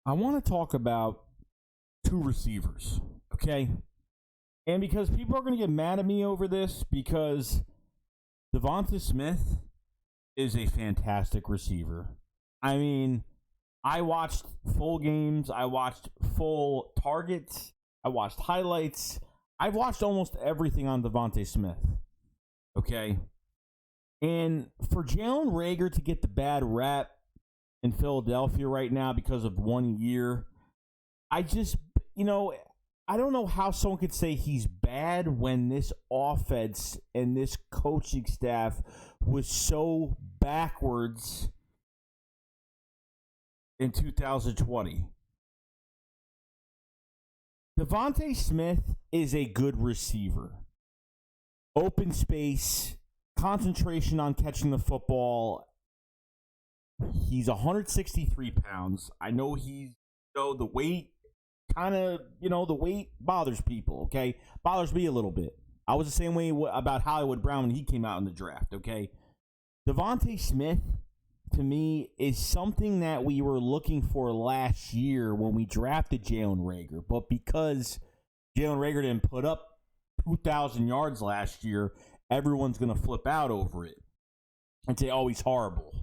I want to talk about two receivers, okay? And because people are going to get mad at me over this, because DeVonta Smith is a fantastic receiver. I mean, I watched full games. I watched full targets. I watched highlights. I've watched almost everything on DeVonta Smith, okay? And for Jalen Reagor to get the bad rap in Philadelphia right now because of 1 year, I just, I don't know how someone could say he's bad when this offense and this coaching staff was so backwards in 2020. DeVonta Smith is a good receiver. Open space, concentration on catching the football. He's 163 pounds. I know the weight the weight bothers people, okay? Bothers me a little bit. I was the same way about Hollywood Brown when he came out in the draft, okay? DeVonta Smith, to me, is something that we were looking for last year when we drafted Jalen Reagor. But because Jalen Reagor didn't put up 2,000 yards last year, everyone's going to flip out over it and say, oh, he's horrible.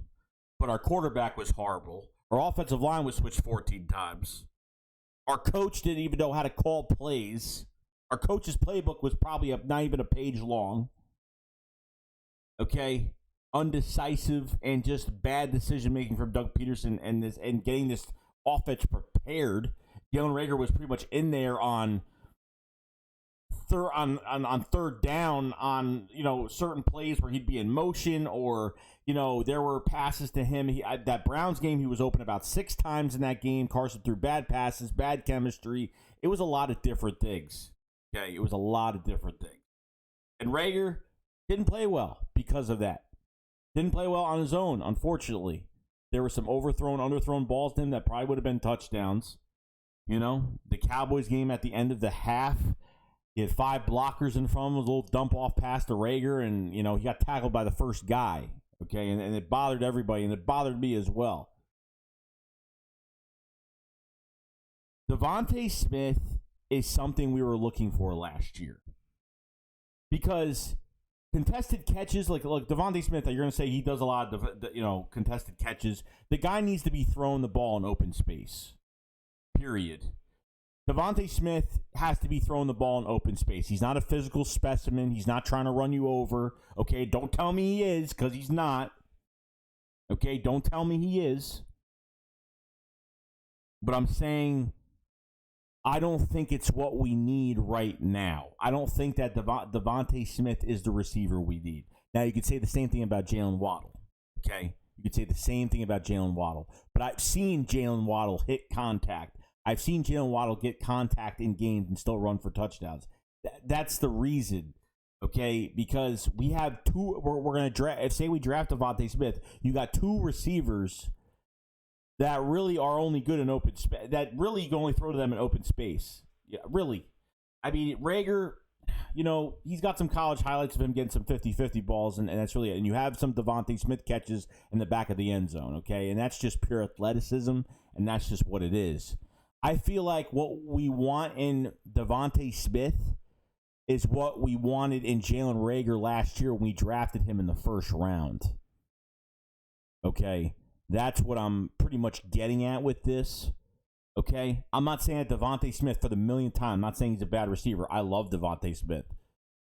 But our quarterback was horrible. Our offensive line was switched 14 times. Our coach didn't even know how to call plays. Our coach's playbook was probably not even a page long. Okay? Undecisive and just bad decision-making from Doug Peterson and getting this offense prepared. Jalen Reagor was pretty much in there on third down on certain plays where he'd be in motion, or there were passes to him. That Browns game, he was open about 6 times in that game. Carson threw bad passes, bad chemistry. It was a lot of different things. Okay, it was a lot of different things. And Reagor didn't play well because of that. Didn't play well on his own, unfortunately. There were some underthrown balls to him that probably would have been touchdowns. The Cowboys game at the end of the half, he had 5 blockers in front of him, a little dump off pass to Reagor, and, he got tackled by the first guy, okay? And it bothered everybody, and it bothered me as well. DeVonta Smith is something we were looking for last year. Because contested catches, like DeVonta Smith, you're going to say he does a lot of, contested catches. The guy needs to be throwing the ball in open space, period. DeVonta Smith has to be throwing the ball in open space. He's not a physical specimen. He's not trying to run you over. Okay, don't tell me he is, because he's not. Okay, don't tell me he is. But I'm saying I don't think it's what we need right now. I don't think that DeVonta Smith is the receiver we need. Now, you could say the same thing about Jalen Waddle. Okay? You could say the same thing about Jalen Waddle. But I've seen Jalen Waddle hit contact. I've seen Jalen Waddle get contact in games and still run for touchdowns. That's the reason, okay? Because we have two. We're going to draft. Say we draft DeVonta Smith, you got 2 receivers that really are only good in open space. That really you can only throw to them in open space. Yeah, really. I mean, Reagor, he's got some college highlights of him getting some 50-50 balls, and that's really it. And you have some DeVonta Smith catches in the back of the end zone, okay? And that's just pure athleticism, and that's just what it is. I feel like what we want in DeVonta Smith is what we wanted in Jalen Reagor last year when we drafted him in the first round. Okay? That's what I'm pretty much getting at with this. Okay? I'm not saying that DeVonta Smith for the millionth time. I'm not saying he's a bad receiver. I love DeVonta Smith.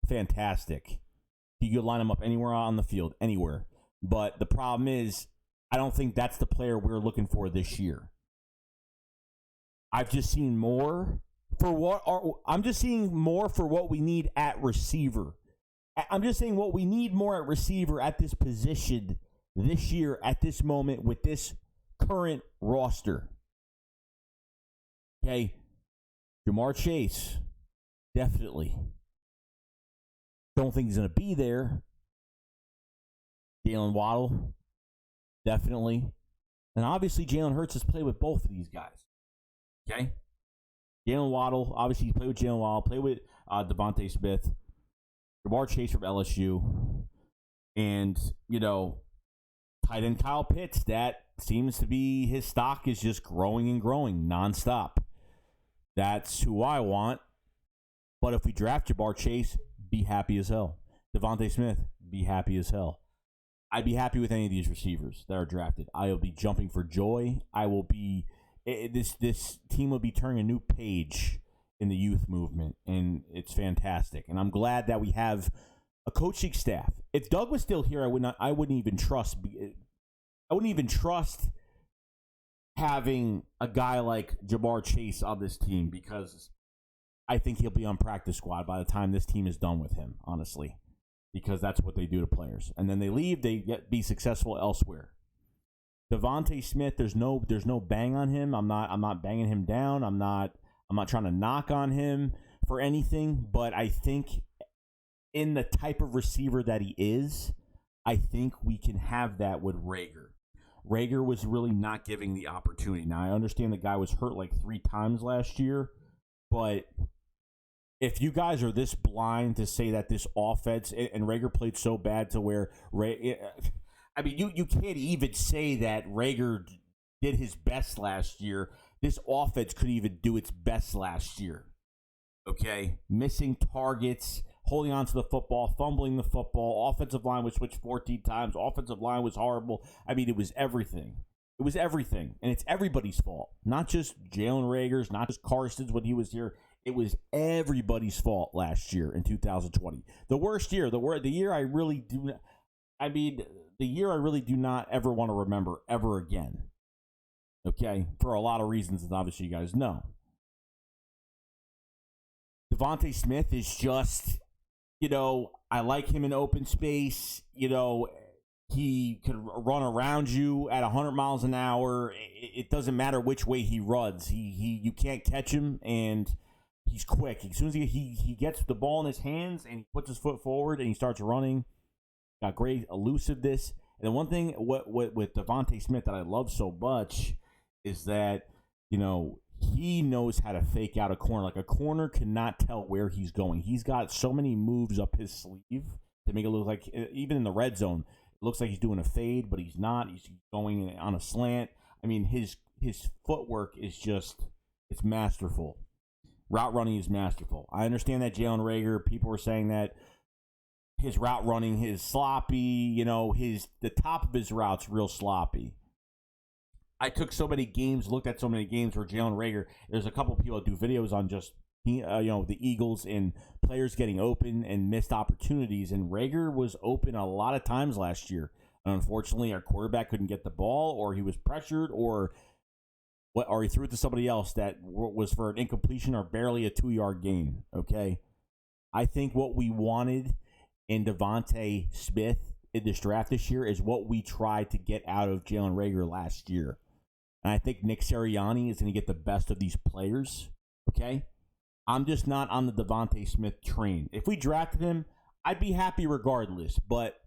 Fantastic. You could line him up anywhere on the field, anywhere. But the problem is, I don't think that's the player we're looking for this year. I've just seen more for what we need at receiver. I'm just saying what we need more at receiver at this position this year at this moment with this current roster. Okay, Jamar Chase, definitely. Don't think he's going to be there. Jalen Waddle, definitely. And obviously Jalen Hurts has played with both of these guys. Okay? Jalen Waddle, obviously, you play with Jalen Waddle, play with DeVonta Smith, Jamar Chase from LSU, and, tight end Kyle Pitts, that seems to be his stock is just growing and growing nonstop. That's who I want. But if we draft Ja'Marr Chase, be happy as hell. DeVonta Smith, be happy as hell. I'd be happy with any of these receivers that are drafted. I will be jumping for joy. I will be this team will be turning a new page in the youth movement, and it's fantastic. And I'm glad that we have a coaching staff. If Doug was still here, I wouldn't even trust having a guy like Ja'Marr Chase on this team, because I think he'll be on practice squad by the time this team is done with him, honestly, because that's what they do to players. And then they leave, they be successful elsewhere. DeVonta Smith, there's no bang on him. I'm not banging him down. I'm not trying to knock on him for anything, but I think in the type of receiver that he is, I think we can have that with Reagor. Reagor was really not giving the opportunity. Now, I understand the guy was hurt like 3 times last year, but if you guys are this blind to say that this offense, and Reagor played so bad to where, I mean, you can't even say that Reagor did his best last year. This offense couldn't even do its best last year. Okay? Missing targets, holding on to the football, fumbling the football. Offensive line was switched 14 times. Offensive line was horrible. I mean, it was everything. It was everything. And it's everybody's fault. Not just Jalen Reagor's, not just Carson's when he was here. It was everybody's fault last year in 2020. The worst year, the year I really do not, I mean, the year I really do not ever want to remember ever again. Okay? For a lot of reasons, as obviously you guys know. DeVonta Smith is just, I like him in open space. He can run around you at 100 miles an hour. It doesn't matter which way he runs. You can't catch him, and he's quick. As soon as he gets the ball in his hands and he puts his foot forward and he starts running, got great elusiveness. And the one thing with DeVonta Smith that I love so much is that, he knows how to fake out a corner. Like, a corner cannot tell where he's going. He's got so many moves up his sleeve to make it look like, even in the red zone, it looks like he's doing a fade, but he's not. He's going on a slant. I mean, his footwork is just, it's masterful. Route running is masterful. I understand that Jalen Reagor, people were saying that his route running is sloppy. The top of his route's real sloppy. I took so many games, looked at so many games where Jalen Reagor, there's a couple of people that do videos on just, the Eagles and players getting open and missed opportunities. And Reagor was open a lot of times last year. And unfortunately, our quarterback couldn't get the ball, or he was pressured, or he threw it to somebody else that was for an incompletion or barely a 2-yard gain. Okay? I think what we wanted in DeVonta Smith in this draft this year is what we tried to get out of Jalen Reagor last year. And I think Nick Sirianni is going to get the best of these players. Okay? I'm just not on the DeVonta Smith train. If we drafted him, I'd be happy regardless. But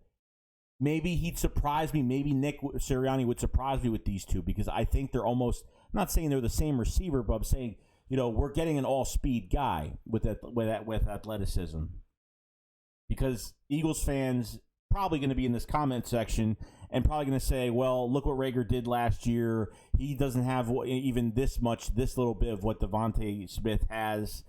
maybe he'd surprise me. Maybe Nick Sirianni would surprise me with these two, because I think they're almost, I'm not saying they're the same receiver, but I'm saying, we're getting an all-speed guy with athleticism. Because Eagles fans probably going to be in this comment section and probably going to say, well, look what Reagor did last year. He doesn't have even this little bit of what DeVonta Smith has.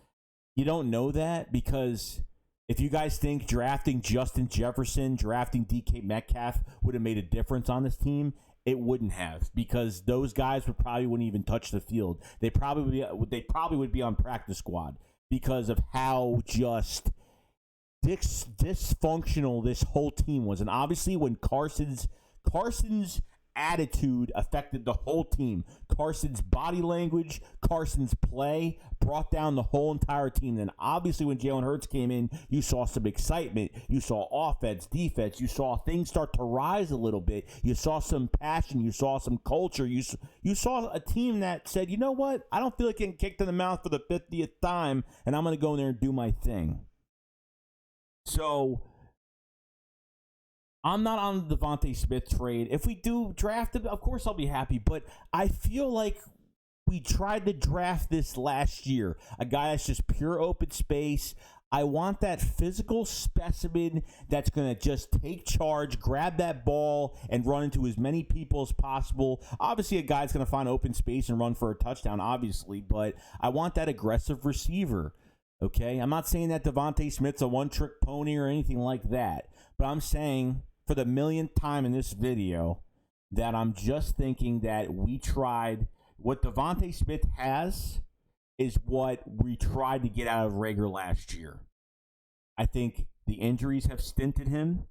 You don't know that, because if you guys think drafting Justin Jefferson, drafting DK Metcalf would have made a difference on this team, it wouldn't have, because those guys wouldn't even touch the field. They probably would be on practice squad because of how just dysfunctional this whole team was. And obviously when Carson's attitude affected the whole team. Carson's body language, Carson's play brought down the whole entire team. Then obviously when Jalen Hurts came in, you saw some excitement. You saw offense, defense. You saw things start to rise a little bit. You saw some passion. You saw some culture. You saw a team that said, you know what? I don't feel like getting kicked in the mouth for the 50th time, and I'm going to go in there and do my thing. So I'm not on the DeVonta Smith trade. If we do draft him, of course I'll be happy. But I feel like we tried to draft this last year. A guy that's just pure open space. I want that physical specimen that's going to just take charge, grab that ball, and run into as many people as possible. Obviously, a guy's going to find open space and run for a touchdown, obviously, but I want that aggressive receiver, okay? I'm not saying that DeVonta Smith's a one-trick pony or anything like that, but I'm saying for the millionth time in this video that I'm just thinking that we tried what DeVonta Smith has is what we tried to get out of Reagor last year. I think the injuries have stinted him.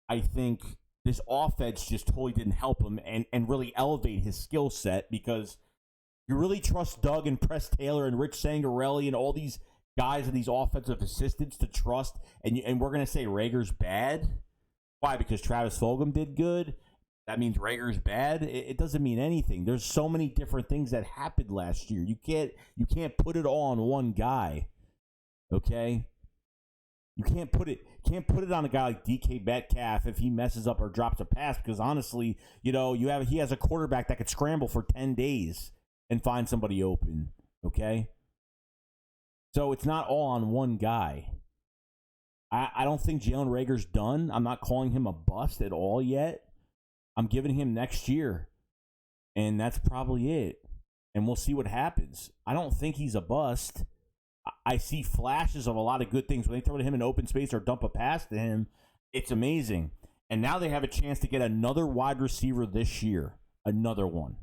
I think this offense just totally didn't help him and really elevate his skill set, because you really trust Doug and Press Taylor and Rich Sangarelli and all these guys and these offensive assistants to trust, and we're going to say Reagor's bad? Why? Because Travis Fulgham did good? That means Reagor's bad? It doesn't mean anything. There's so many different things that happened last year. You can't put it all on one guy. Okay? You can't put it on a guy like DK Metcalf if he messes up or drops a pass, because honestly, he has a quarterback that could scramble for 10 days and find somebody open. Okay? So it's not all on one guy. I don't think Jalen Reagor's done. I'm not calling him a bust at all yet. I'm giving him next year, and that's probably it. And we'll see what happens. I don't think he's a bust. I see flashes of a lot of good things. When they throw to him in open space or dump a pass to him, it's amazing. And now they have a chance to get another wide receiver this year. Another one.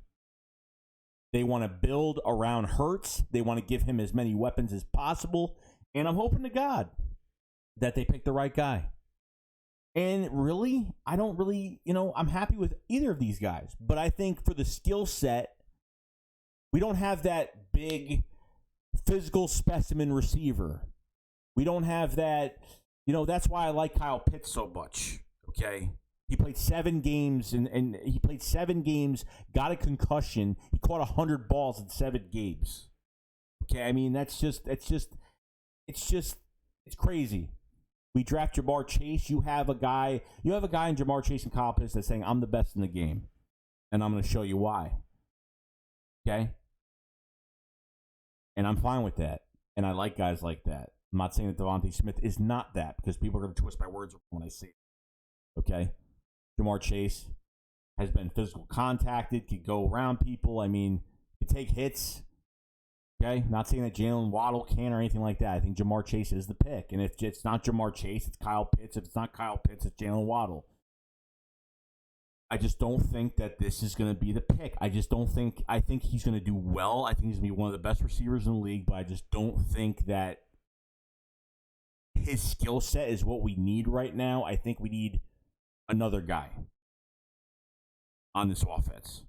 They want to build around Hurts. They want to give him as many weapons as possible. And I'm hoping to God that they pick the right guy. And really, I don't really, I'm happy with either of these guys. But I think for the skill set, we don't have that big physical specimen receiver. We don't have that, that's why I like Kyle Pitts so much, okay? He played 7 games, and he played 7 games, got a concussion. He caught 100 balls in 7 games. Okay, I mean, it's crazy. We draft Jamar Chase. You have a guy in Jamar Chase and Kyle Pitts that's saying, I'm the best in the game. And I'm going to show you why. Okay? And I'm fine with that. And I like guys like that. I'm not saying that DeVonta Smith is not that, because people are going to twist my words when I say it. Okay? Jamar Chase has been physical contacted, could go around people. I mean, could take hits. Okay, not saying that Jalen Waddle can or anything like that. I think Jamar Chase is the pick. And if it's not Jamar Chase, it's Kyle Pitts. If it's not Kyle Pitts, it's Jalen Waddle. I just don't think that this is going to be the pick. I think he's going to do well. I think he's going to be one of the best receivers in the league, but I just don't think that his skill set is what we need right now. I think we need another guy on this offense.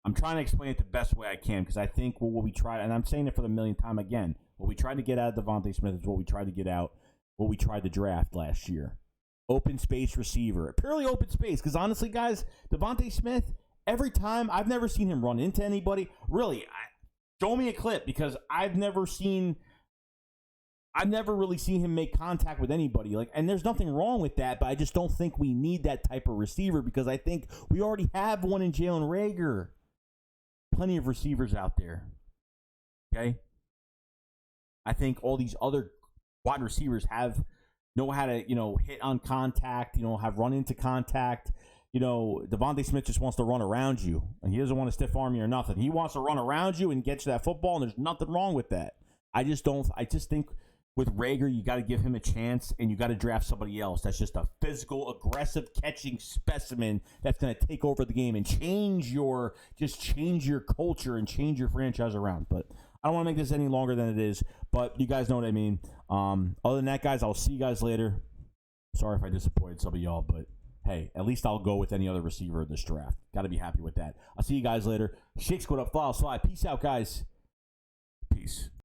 I'm trying to explain it the best way I can, because I think what we tried, and I'm saying it for the millionth time again, what we tried to get out of DeVonta Smith is what we tried to draft last year. Open space receiver. Purely open space, because honestly, guys, DeVonta Smith, every time, I've never seen him run into anybody. Really, show me a clip, because I've never really seen him make contact with anybody. And there's nothing wrong with that, but I just don't think we need that type of receiver, because I think we already have one in Jalen Reagor. Plenty of receivers out there. Okay? I think all these other wide receivers know how to, hit on contact, have run into contact. DeVonta Smith just wants to run around you, and he doesn't want to stiff arm you or nothing. He wants to run around you and get you that football, and there's nothing wrong with that. I just think with Reagor, you got to give him a chance, and you got to draft somebody else that's just a physical, aggressive catching specimen that's going to take over the game and change your culture and change your franchise around. But I don't want to make this any longer than it is, but you guys know what I mean. Other than that, guys, I'll see you guys later. Sorry if I disappointed some of y'all, but hey, at least I'll go with any other receiver in this draft. Got to be happy with that. I'll see you guys later. Shakes, go up, file, slide. Peace out, guys. Peace.